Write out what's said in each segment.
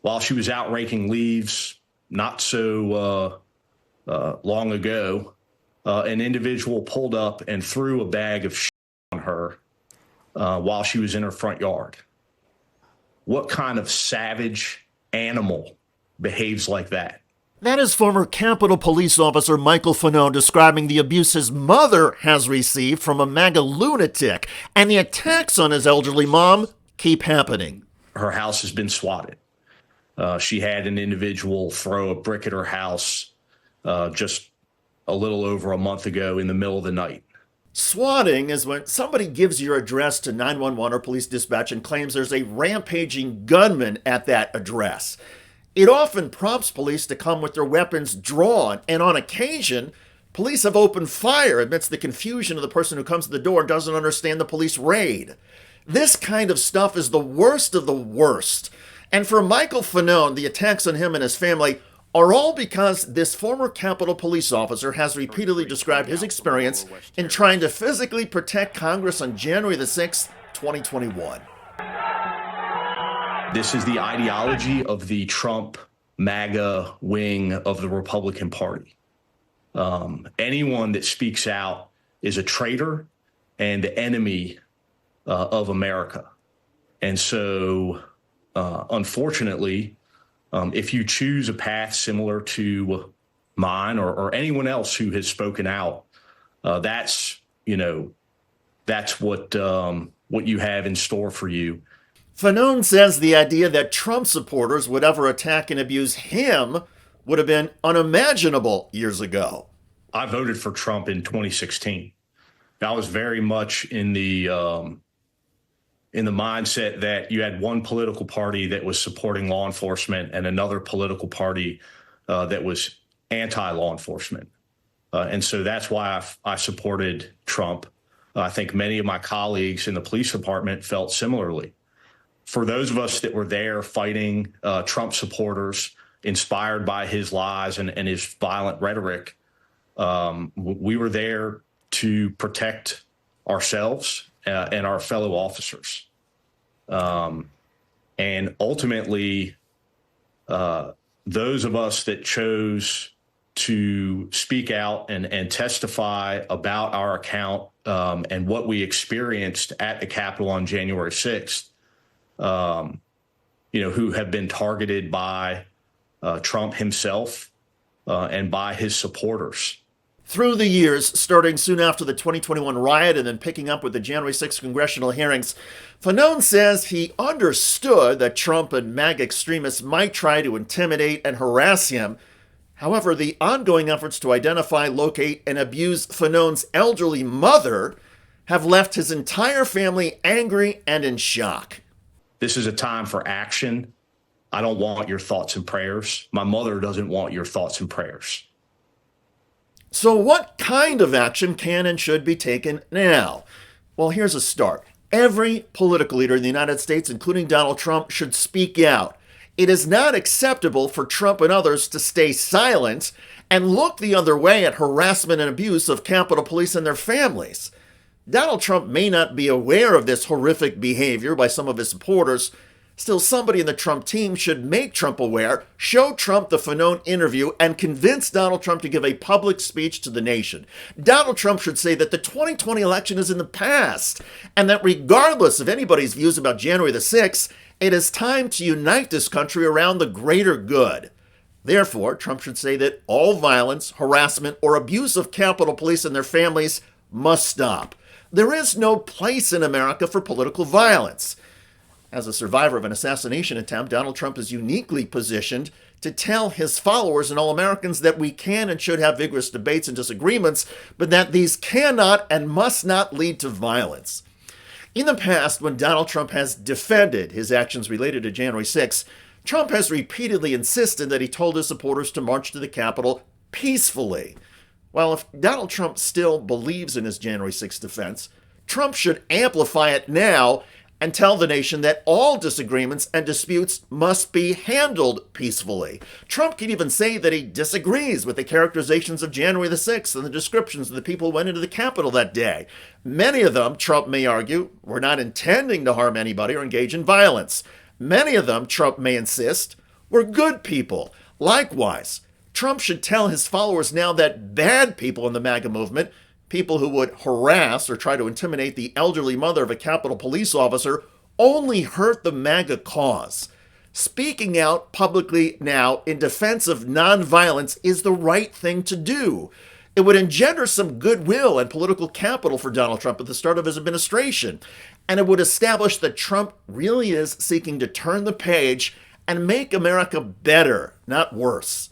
while she was out raking leaves not so long ago, an individual pulled up and threw a bag of shit on her while she was in her front yard. What kind of savage animal behaves like that? That is former Capitol Police Officer Michael Fanone describing the abuse his mother has received from a MAGA lunatic, and the attacks on his elderly mom keep happening. Her house has been swatted. She had an individual throw a brick at her house just a little over a month ago in the middle of the night. Swatting is when somebody gives your address to 911 or police dispatch and claims there's a rampaging gunman at that address. It often prompts police to come with their weapons drawn, and on occasion, police have opened fire amidst the confusion of the person who comes to the door and doesn't understand the police raid. This kind of stuff is the worst of the worst. And for Michael Fanone, the attacks on him and his family are all because this former Capitol Police officer has repeatedly described his experience in trying to physically protect Congress on January the 6th, 2021. This is the ideology of the Trump MAGA wing of the Republican Party. Anyone that speaks out is a traitor and enemy of America. And so, unfortunately, if you choose a path similar to mine or anyone else who has spoken out, that's what you have in store for you. Fanone says the idea that Trump supporters would ever attack and abuse him would have been unimaginable years ago. I voted for Trump in 2016. I was very much in the mindset that you had one political party that was supporting law enforcement and another political party that was anti-law enforcement. And so that's why I supported Trump. I think many of my colleagues in the police department felt similarly. For those of us that were there fighting Trump supporters, inspired by his lies and his violent rhetoric, we were there to protect ourselves and our fellow officers. And ultimately, those of us that chose to speak out and testify about our account and what we experienced at the Capitol on January 6th, who have been targeted by Trump himself and by his supporters. Through the years, starting soon after the 2021 riot and then picking up with the January 6th congressional hearings, Fanone says he understood that Trump and MAGA extremists might try to intimidate and harass him. However, the ongoing efforts to identify, locate, and abuse Fanone's elderly mother have left his entire family angry and in shock. This is a time for action. I don't want your thoughts and prayers. My mother doesn't want your thoughts and prayers. So what kind of action can and should be taken now? Well, here's a start. Every political leader in the United States, including Donald Trump, should speak out. It is not acceptable for Trump and others to stay silent and look the other way at harassment and abuse of Capitol Police and their families. Donald Trump may not be aware of this horrific behavior by some of his supporters. Still, somebody in the Trump team should make Trump aware, show Trump the Fanone interview, and convince Donald Trump to give a public speech to the nation. Donald Trump should say that the 2020 election is in the past, and that regardless of anybody's views about January the 6th, it is time to unite this country around the greater good. Therefore, Trump should say that all violence, harassment, or abuse of Capitol Police and their families must stop. There is no place in America for political violence. As a survivor of an assassination attempt, Donald Trump is uniquely positioned to tell his followers and all Americans that we can and should have vigorous debates and disagreements, but that these cannot and must not lead to violence. In the past, when Donald Trump has defended his actions related to January 6th, Trump has repeatedly insisted that he told his supporters to march to the Capitol peacefully. Well, if Donald Trump still believes in his January 6th defense, Trump should amplify it now and tell the nation that all disagreements and disputes must be handled peacefully. Trump can even say that he disagrees with the characterizations of January the 6th and the descriptions of the people who went into the Capitol that day. Many of them, Trump may argue, were not intending to harm anybody or engage in violence. Many of them, Trump may insist, were good people. Likewise, Trump should tell his followers now that bad people in the MAGA movement, people who would harass or try to intimidate the elderly mother of a Capitol Police officer, only hurt the MAGA cause. Speaking out publicly now in defense of nonviolence is the right thing to do. It would engender some goodwill and political capital for Donald Trump at the start of his administration, and it would establish that Trump really is seeking to turn the page and make America better, not worse.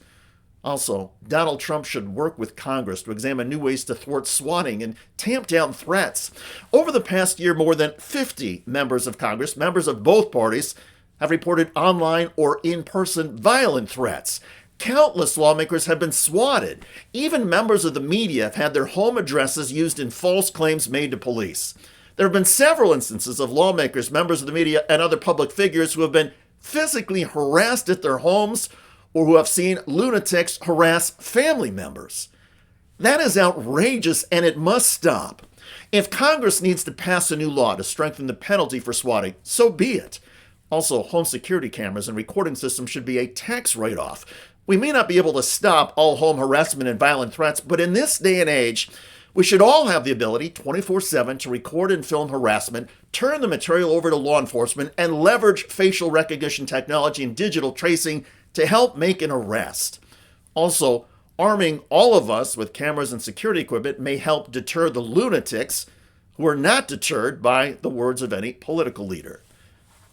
Also, Donald Trump should work with Congress to examine new ways to thwart swatting and tamp down threats. Over the past year, more than 50 members of Congress, members of both parties, have reported online or in-person violent threats. Countless lawmakers have been swatted. Even members of the media have had their home addresses used in false claims made to police. There have been several instances of lawmakers, members of the media, and other public figures who have been physically harassed at their homes or who have seen lunatics harass family members. That is outrageous, and it must stop. If Congress needs to pass a new law to strengthen the penalty for swatting, so be it. Also, home security cameras and recording systems should be a tax write-off. We may not be able to stop all home harassment and violent threats, but in this day and age, we should all have the ability 24/7 to record and film harassment, turn the material over to law enforcement, and leverage facial recognition technology and digital tracing to help make an arrest. Also, arming all of us with cameras and security equipment may help deter the lunatics who are not deterred by the words of any political leader.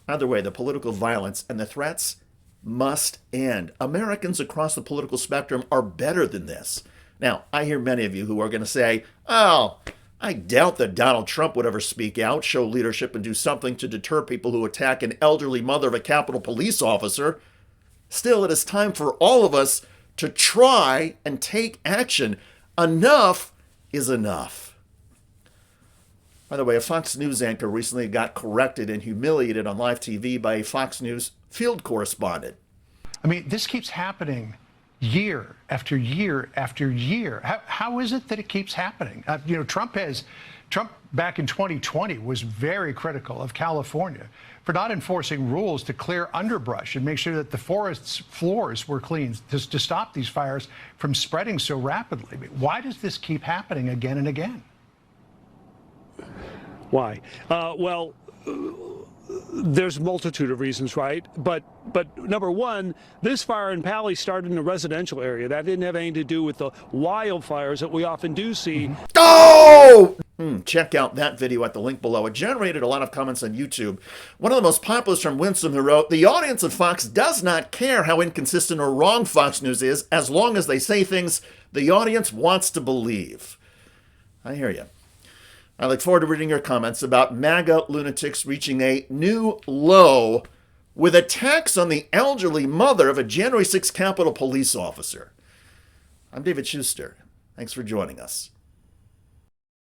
Either way, the political violence and the threats must end. Americans across the political spectrum are better than this. Now, I hear many of you who are going to say, oh, I doubt that Donald Trump would ever speak out, show leadership, and do something to deter people who attack an elderly mother of a Capitol Police officer. Still, it is time for all of us to try and take action. Enough is enough. By the way, a Fox News anchor recently got corrected and humiliated on live TV by a Fox News field correspondent. I mean, this keeps happening year after year after year. How is it that it keeps happening? Trump back in 2020 was very critical of California for not enforcing rules to clear underbrush and make sure that the forest's floors were clean to stop these fires from spreading so rapidly. I mean, why does this keep happening again and again? Why? There's a multitude of reasons, right? But number one, this fire in Pali started in a residential area. That didn't have anything to do with the wildfires that we often do see. Oh! Check out that video at the link below. It generated a lot of comments on YouTube. One of the most popular is from Winsome, who wrote, "The audience of Fox does not care how inconsistent or wrong Fox News is, as long as they say things the audience wants to believe." I hear you. I look forward to reading your comments about MAGA lunatics reaching a new low with attacks on the elderly mother of a January 6th Capitol Police officer. I'm David Shuster. Thanks for joining us.